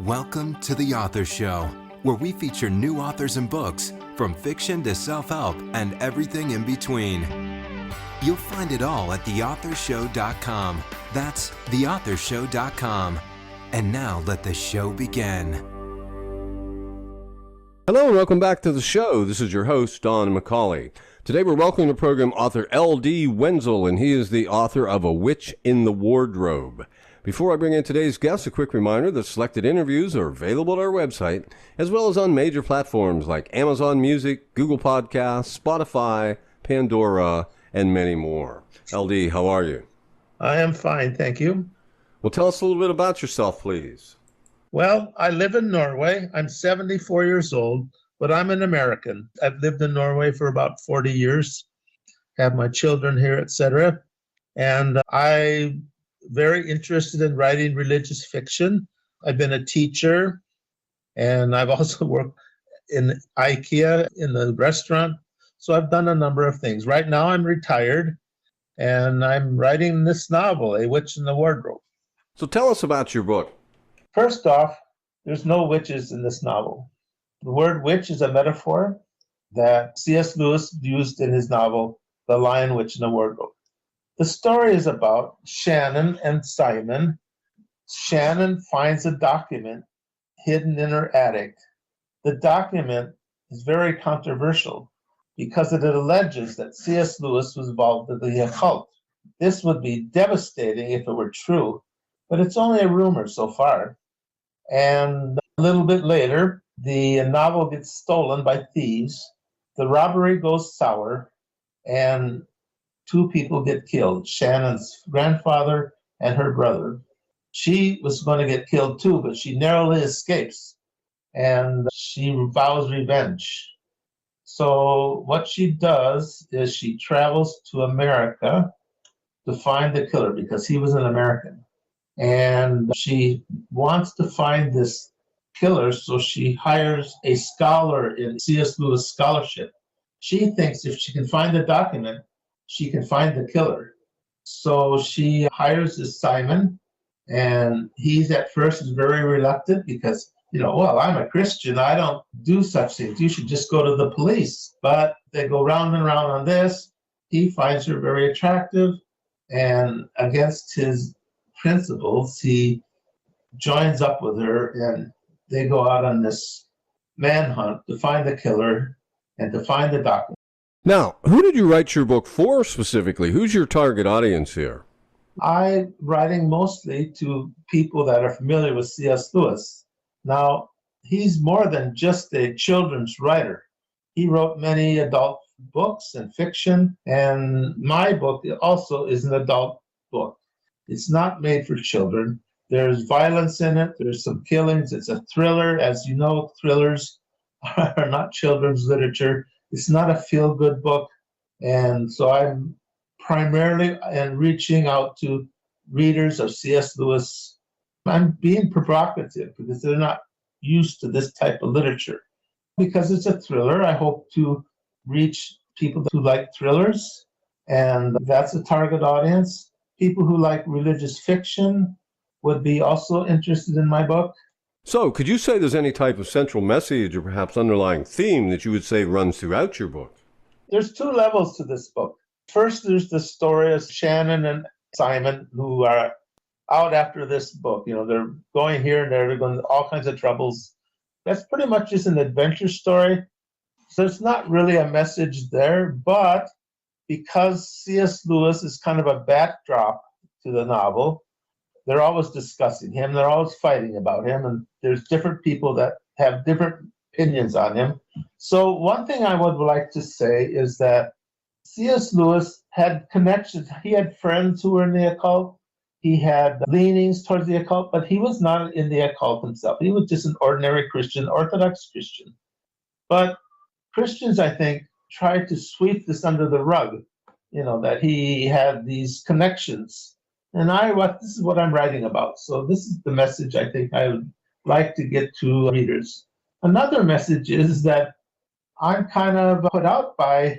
Welcome to The Author Show, where we feature new authors and books, from fiction to self-help and everything in between. You'll find it all at theauthorshow.com. That's theauthorshow.com. And now let the show begin. Hello and welcome back to the show. This is your host, Don McCauley. Today we're welcoming to the program author L.D. Wenzel, and he is the author of A Witch in the Wardrobe. Before I bring in today's guest, a quick reminder that selected interviews are available at our website, as well as on major platforms like Amazon Music, Google Podcasts, Spotify, Pandora, and many more. LD, how are you? I am fine, thank you. Well, tell us a little bit about yourself, please. Well, I live in Norway. I'm 74 years old, but I'm an American. I've lived in Norway for about 40 years, have my children here, etc. And I'm very interested in writing religious fiction. I've been a teacher, and I've also worked in IKEA in the restaurant. So I've done a number of things. Right now I'm retired, and I'm writing this novel, A Witch in the Wardrobe. So tell us about your book. First off, there's no witches in this novel. The word witch is a metaphor that C.S. Lewis used in his novel, The Lion, Witch in the Wardrobe. The story is about Shannon and Simon. Shannon finds a document hidden in her attic. The document is very controversial because it alleges that C.S. Lewis was involved in the occult. This would be devastating if it were true, but it's only a rumor so far. And a little bit later, the novel gets stolen by thieves. The robbery goes sour, and two people get killed, Shannon's grandfather and her brother. She was going to get killed too, but she narrowly escapes, and she vows revenge. So what she does is she travels to America to find the killer because he was an American. And she wants to find this killer, so she hires a scholar in C.S. Lewis scholarship. She thinks if she can find the document, she can find the killer. So she hires this Simon, and he's at first is very reluctant because, well, I'm a Christian. I don't do such things. You should just go to the police. But they go round and round on this. He finds her very attractive, and against his principles, he joins up with her, and they go out on this manhunt to find the killer and to find the document. Now, who did you write your book for specifically? Who's your target audience here? I'm writing mostly to people that are familiar with C.S. Lewis. Now, he's more than just a children's writer. He wrote many adult books and fiction, and my book also is an adult book. It's not made for children. There's violence in it. There's some killings. It's a thriller. As you know, thrillers are not children's literature. It's not a feel-good book. And so I'm primarily reaching out to readers of C.S. Lewis. I'm being provocative because they're not used to this type of literature. Because it's a thriller, I hope to reach people who like thrillers, and that's a target audience. People who like religious fiction would be also interested in my book. So, could you say there's any type of central message or perhaps underlying theme that you would say runs throughout your book? There's two levels to this book. First, there's the story of Shannon and Simon, who are out after this book. They're going here and there, they're going to all kinds of troubles. That's pretty much just an adventure story. So it's not really a message there, but because C.S. Lewis is kind of a backdrop to the novel, they're always discussing him, they're always fighting about him, and there's different people that have different opinions on him. So one thing I would like to say is that C.S. Lewis had connections. He had friends who were in the occult. He had leanings towards the occult, but he was not in the occult himself. He was just an ordinary Christian, Orthodox Christian. But Christians, I think, tried to sweep this under the rug, that he had these connections. And this is what I'm writing about. So this is the message I think I would like to get to readers. Another message is that I'm kind of put out by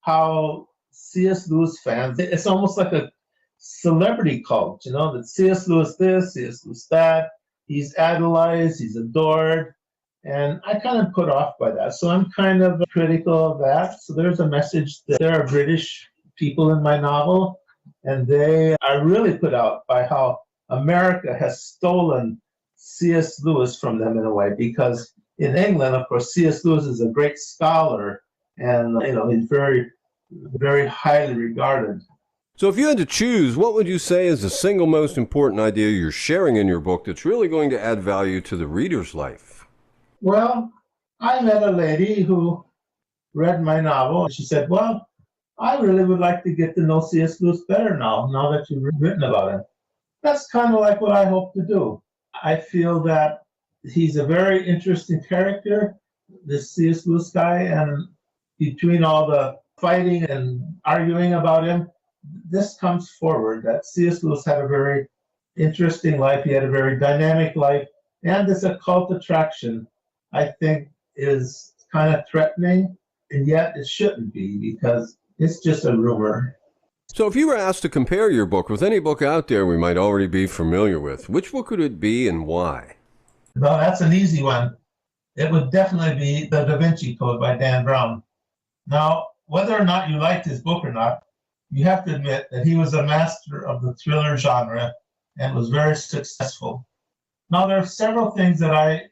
how C.S. Lewis fans, it's almost like a celebrity cult, that C.S. Lewis this, C.S. Lewis that. he's idolized, he's adored, and I kind of put off by that. So I'm kind of critical of that. So there's a message that there are British people in my novel, and they are really put out by how America has stolen C.S. Lewis from them in a way, because in England, of course, C.S. Lewis is a great scholar, and he's very, very highly regarded. So if you had to choose, what would you say is the single most important idea you're sharing in your book that's really going to add value to the reader's life? Well, I met a lady who read my novel, and she said, well, I really would like to get to know C.S. Lewis better now that you've written about him. That's kind of like what I hope to do. I feel that he's a very interesting character, this C.S. Lewis guy, and between all the fighting and arguing about him, this comes forward that C.S. Lewis had a very interesting life. He had a very dynamic life, and this occult attraction, I think, is kind of threatening, and yet it shouldn't be, because it's just a rumor. So if you were asked to compare your book with any book out there we might already be familiar with, which book would it be and why? Well, that's an easy one. It would definitely be The Da Vinci Code by Dan Brown. Now, whether or not you liked his book or not, you have to admit that he was a master of the thriller genre and was very successful. Now, there are several things that I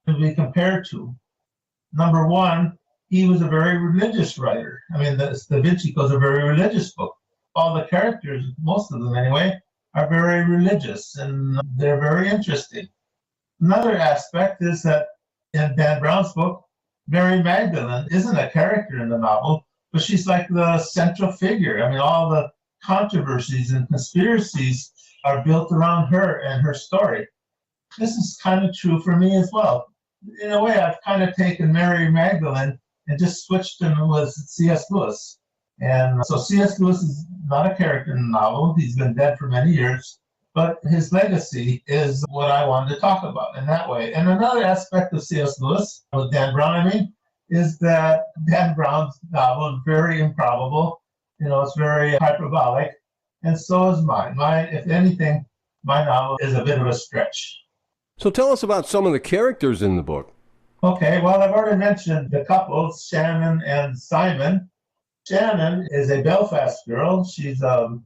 can be compared to. Number one, he was a very religious writer. I mean, the Da Vinci Code is a very religious book. All the characters, most of them anyway, are very religious, and they're very interesting. Another aspect is that in Dan Brown's book, Mary Magdalene isn't a character in the novel, but she's like the central figure. I mean, all the controversies and conspiracies are built around her and her story. This is kind of true for me as well. In a way, I've kind of taken Mary Magdalene and just switched him with C.S. Lewis. And so C.S. Lewis is not a character in the novel. He's been dead for many years, but his legacy is what I wanted to talk about in that way. And another aspect of C.S. Lewis, with Dan Brown, is that Dan Brown's novel is very improbable. It's very hyperbolic, and so is mine. If anything, my novel is a bit of a stretch. So tell us about some of the characters in the book. Okay, well, I've already mentioned the couples, Shannon and Simon. Shannon is a Belfast girl. She's a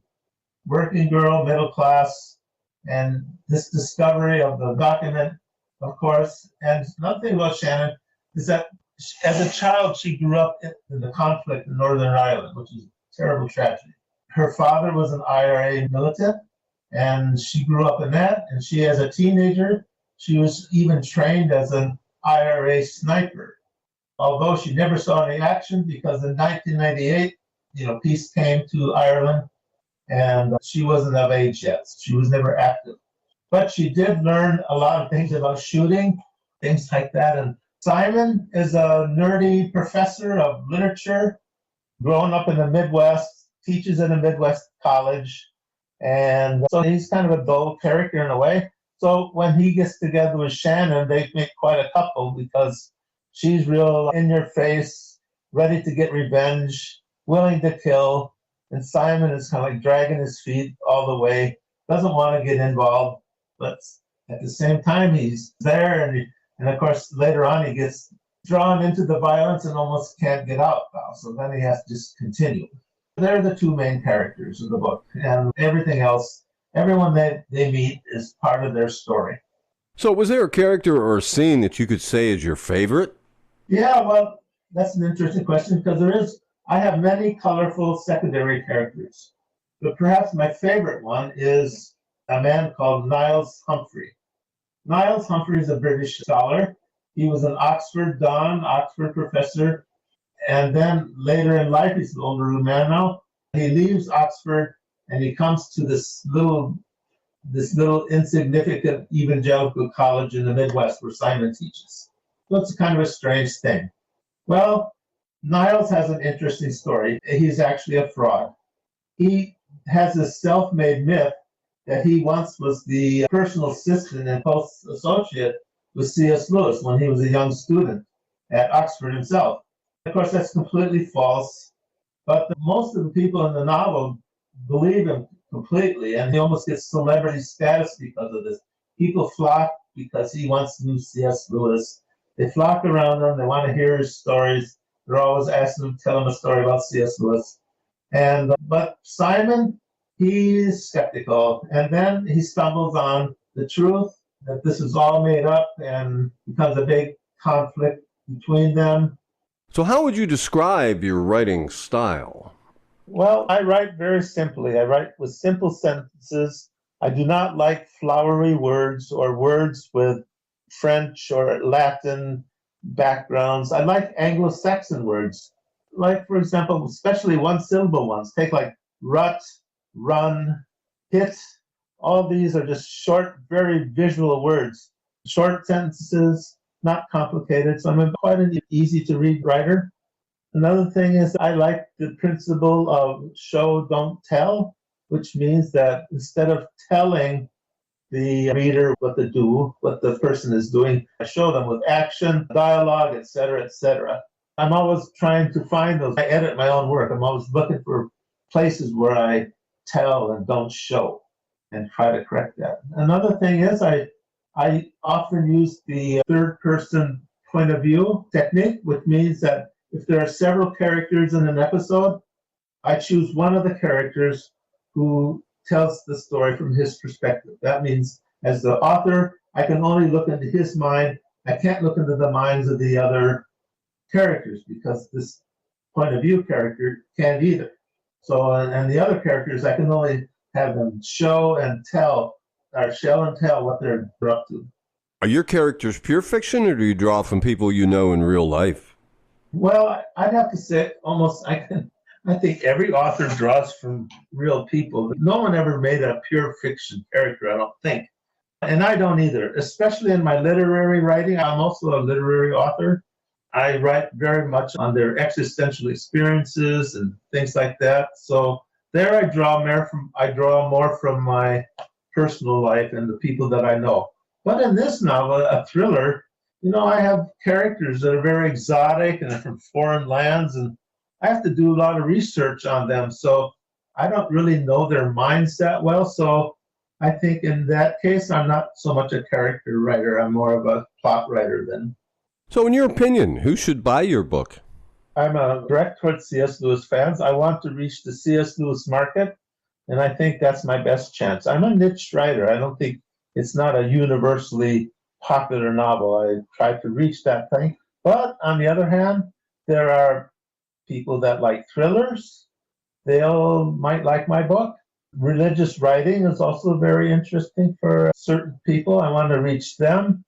working girl, middle class, and this discovery of the document, of course. And another thing about Shannon is that as a child, she grew up in the conflict in Northern Ireland, which is a terrible tragedy. Her father was an IRA militant, and she grew up in that. And she, as a teenager, she was even trained as an IRA sniper. Although she never saw any action, because in 1998, peace came to Ireland, and she wasn't of age yet. She was never active. But she did learn a lot of things about shooting, things like that. And Simon is a nerdy professor of literature, growing up in the Midwest, teaches in a Midwest college. And so he's kind of a dull character in a way. So when he gets together with Shannon, they make quite a couple, because she's real in your face, ready to get revenge, willing to kill. And Simon is kind of like dragging his feet all the way, doesn't want to get involved, but at the same time, he's there. And of course, later on, he gets drawn into the violence and almost can't get out now. So then he has to just continue. They're the two main characters of the book. And everything else, everyone that they meet is part of their story. So was there a character or a scene that you could say is your favorite? Yeah, well, that's an interesting question, because I have many colorful secondary characters. But perhaps my favorite one is a man called Niles Humphrey. Niles Humphrey is a British scholar. He was an Oxford Don, Oxford professor, and then later in life, he's an older man now, he leaves Oxford and he comes to this little insignificant evangelical college in the Midwest where Simon teaches. So it's kind of a strange thing. Well, Niles has an interesting story. He's actually a fraud. He has this self-made myth that he once was the personal assistant and close associate with C.S. Lewis when he was a young student at Oxford himself. Of course, that's completely false, but most of the people in the novel believe him completely, and he almost gets celebrity status because of this. People flock because he wants to do C.S. Lewis. They flock around him. They want to hear his stories. They're always asking him to tell him a story about C.S. Lewis. But Simon, he's skeptical. And then he stumbles on the truth that this is all made up and becomes a big conflict between them. So how would you describe your writing style? Well, I write very simply. I write with simple sentences. I do not like flowery words or words with French or Latin backgrounds. I like Anglo-Saxon words. Like, for example, especially one-syllable ones. Take like rut, run, hit. All these are just short, very visual words. Short sentences, not complicated. So I'm quite an easy-to-read writer. Another thing is I like the principle of show, don't tell, which means that instead of telling the reader what to do, what the person is doing, I show them with action, dialogue, etc., etc. I'm always trying to find those. I edit my own work. I'm always looking for places where I tell and don't show and try to correct that. Another thing is I often use the third-person point of view technique, which means that if there are several characters in an episode, I choose one of the characters who tells the story from his perspective. That means, as the author, I can only look into his mind. I can't look into the minds of the other characters because this point of view character can't either. So, and the other characters, I can only have them show and tell, or show and tell what they're up to. Are your characters pure fiction, or do you draw from people you know in real life? Well, I'd have to say almost, I think every author draws from real people. No one ever made a pure fiction character, I don't think. And I don't either, especially in my literary writing. I'm also a literary author. I write very much on their existential experiences and things like that. So there I draw more from my personal life and the people that I know. But in this novel, a thriller, I have characters that are very exotic and they're from foreign lands, and I have to do a lot of research on them. So I don't really know their minds that well. So I think in that case, I'm not so much a character writer. I'm more of a plot writer then. So in your opinion, who should buy your book? I'm direct towards C.S. Lewis fans. I want to reach the C.S. Lewis market, and I think that's my best chance. I'm a niche writer. I don't think it's not a universally popular novel. I tried to reach that thing. But on the other hand, there are people that like thrillers. They all might like my book. Religious writing is also very interesting for certain people. I want to reach them.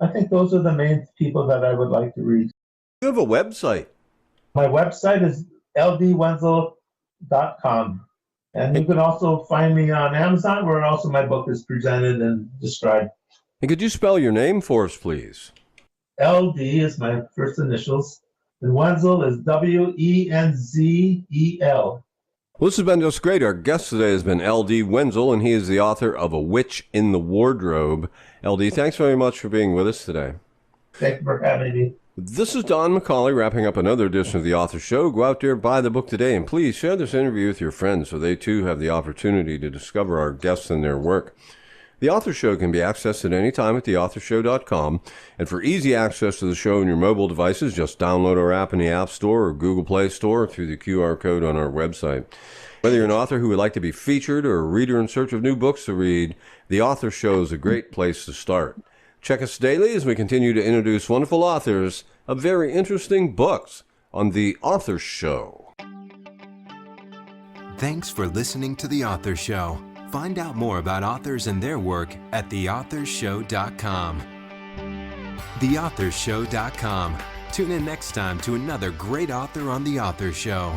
I think those are the main people that I would like to reach. You have a website. My website is ldwenzel.com. And you can also find me on Amazon, where also my book is presented and described. And could you spell your name for us, please? LD is my first initials, and Wenzel is Wenzel. Well, this has been just great. Our guest today has been L.D. Wenzel, and he is the author of A Witch in the Wardrobe. L.D., thanks very much for being with us today. Thank you for having me. This is Don McCauley wrapping up another edition of The Author Show. Go out there, buy the book today, and please share this interview with your friends so they too have the opportunity to discover our guests and their work. The Author Show can be accessed at any time at theauthorshow.com. And for easy access to the show on your mobile devices, just download our app in the App Store or Google Play Store through the QR code on our website. Whether you're an author who would like to be featured or a reader in search of new books to read, The Author Show is a great place to start. Check us daily as we continue to introduce wonderful authors of very interesting books on The Author Show. Thanks for listening to The Author Show. Find out more about authors and their work at theauthorshow.com. Theauthorshow.com. Tune in next time to another great author on The Author Show.